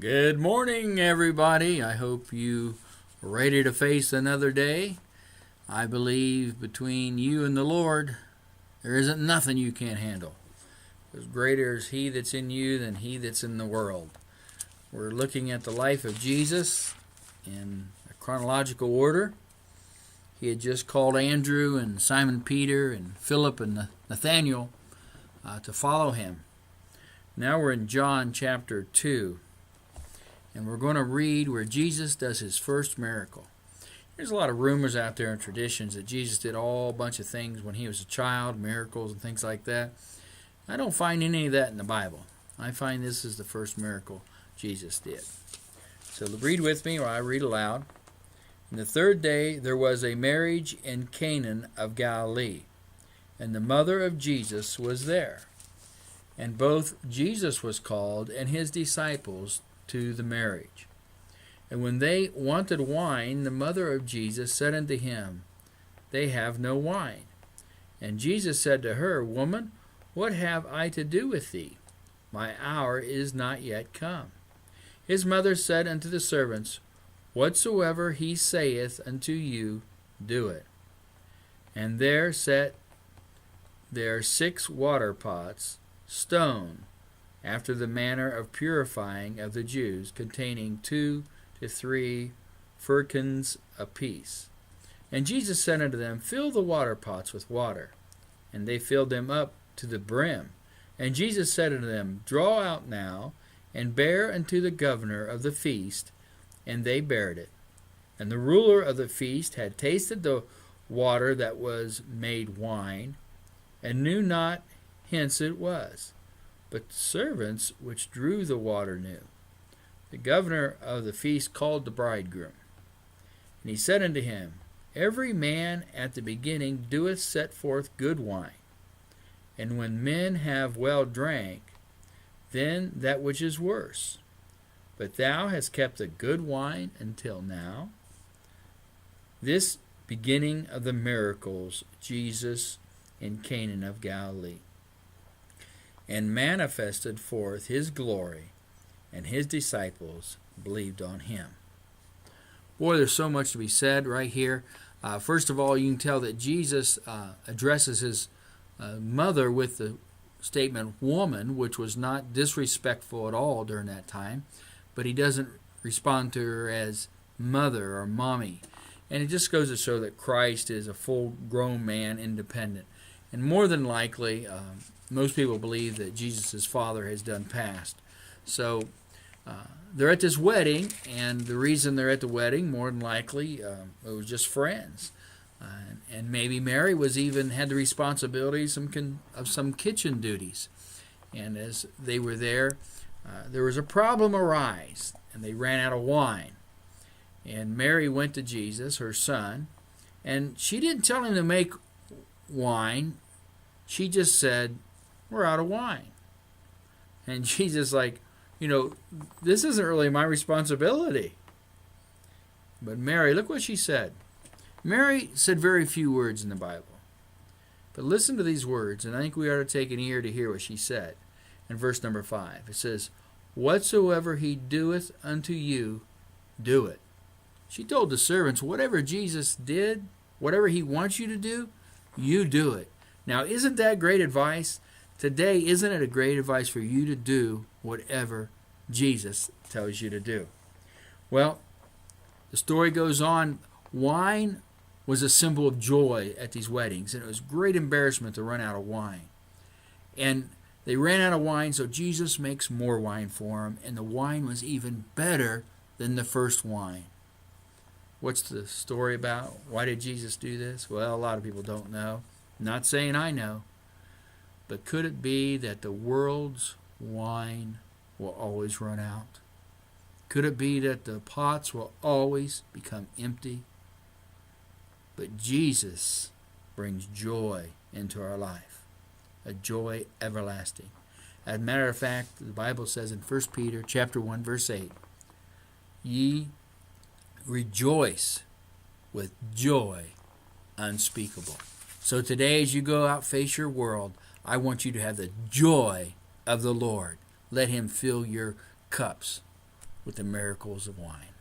Good morning, everybody. I hope you are ready to face another day. I believe between you and the Lord, there isn't nothing you can't handle. Because greater is He that's in you than he that's in the world. We're looking at the life of Jesus in a chronological order. He had just called Andrew and Simon Peter and Philip and Nathaniel to follow him. Now we're in John chapter 2. And we're going to read where Jesus does his first miracle. There's a lot of rumors out there and traditions that Jesus did all a bunch of things when he was a child, miracles and things like that. I don't find any of that in the Bible. I find this is the first miracle Jesus did. So read with me, or I read aloud. In the third day there was a marriage in Canaan of Galilee, and the mother of Jesus was there. And both Jesus was called and his disciples to the marriage. And when they wanted wine, the mother of Jesus said unto him, They have no wine. And Jesus said to her, Woman, what have I to do with thee? My hour is not yet come. His mother said unto the servants, Whatsoever he saith unto you, do it. And there set there 6 water pots, stone, after the manner of purifying of the Jews, containing 2 to 3 firkins apiece. And Jesus said unto them, Fill the water pots with water. And they filled them up to the brim. And Jesus said unto them, Draw out now, and bear unto the governor of the feast. And they bared it. And the ruler of the feast had tasted the water that was made wine, and knew not whence it was. But the servants which drew the water knew. The governor of the feast called the bridegroom. And he said unto him, Every man at the beginning doeth set forth good wine. And when men have well drank, then that which is worse. But thou hast kept the good wine until now. This beginning of the miracles, Jesus in Canaan of Galilee, and manifested forth his glory, and his disciples believed on him. Boy, there's so much to be said right here. First of all, you can tell that Jesus addresses his mother with the statement woman, which was not disrespectful at all during that time, but he doesn't respond to her as mother or mommy. And it just goes to show that Christ is a full-grown man, independent. And more than likely, most people believe that Jesus' father has done passed. So they're at this wedding, and the reason they're at the wedding, more than likely, it was just friends. And maybe Mary was even had the responsibility of some kitchen duties. And as they were there was a problem arise, and they ran out of wine. And Mary went to Jesus, her son, and she didn't tell him to make wine. She just said, We're out of wine. And Jesus this isn't really my responsibility. But Mary, look what she said. Mary said very few words in the Bible. But listen to these words, and I think we ought to take an ear to hear what she said. In verse number 5, it says, Whatsoever he doeth unto you, do it. She told the servants, whatever Jesus did, whatever he wants you to do, you do it. Now, isn't that great advice? Today, isn't it a great advice for you to do whatever Jesus tells you to do? Well, the story goes on. Wine was a symbol of joy at these weddings, and it was great embarrassment to run out of wine. And they ran out of wine, so Jesus makes more wine for them, and the wine was even better than the first wine. What's the story about? Why did Jesus do this? Well, a lot of people don't know. Not saying I know. But could it be that the world's wine will always run out? Could it be that the pots will always become empty? But Jesus brings joy into our life, a joy everlasting. As a matter of fact, the Bible says in 1 Peter chapter 1, verse 8, Ye rejoice with joy unspeakable. So today, as you go out, face your world, I want you to have the joy of the Lord. Let him fill your cups with the miracles of wine.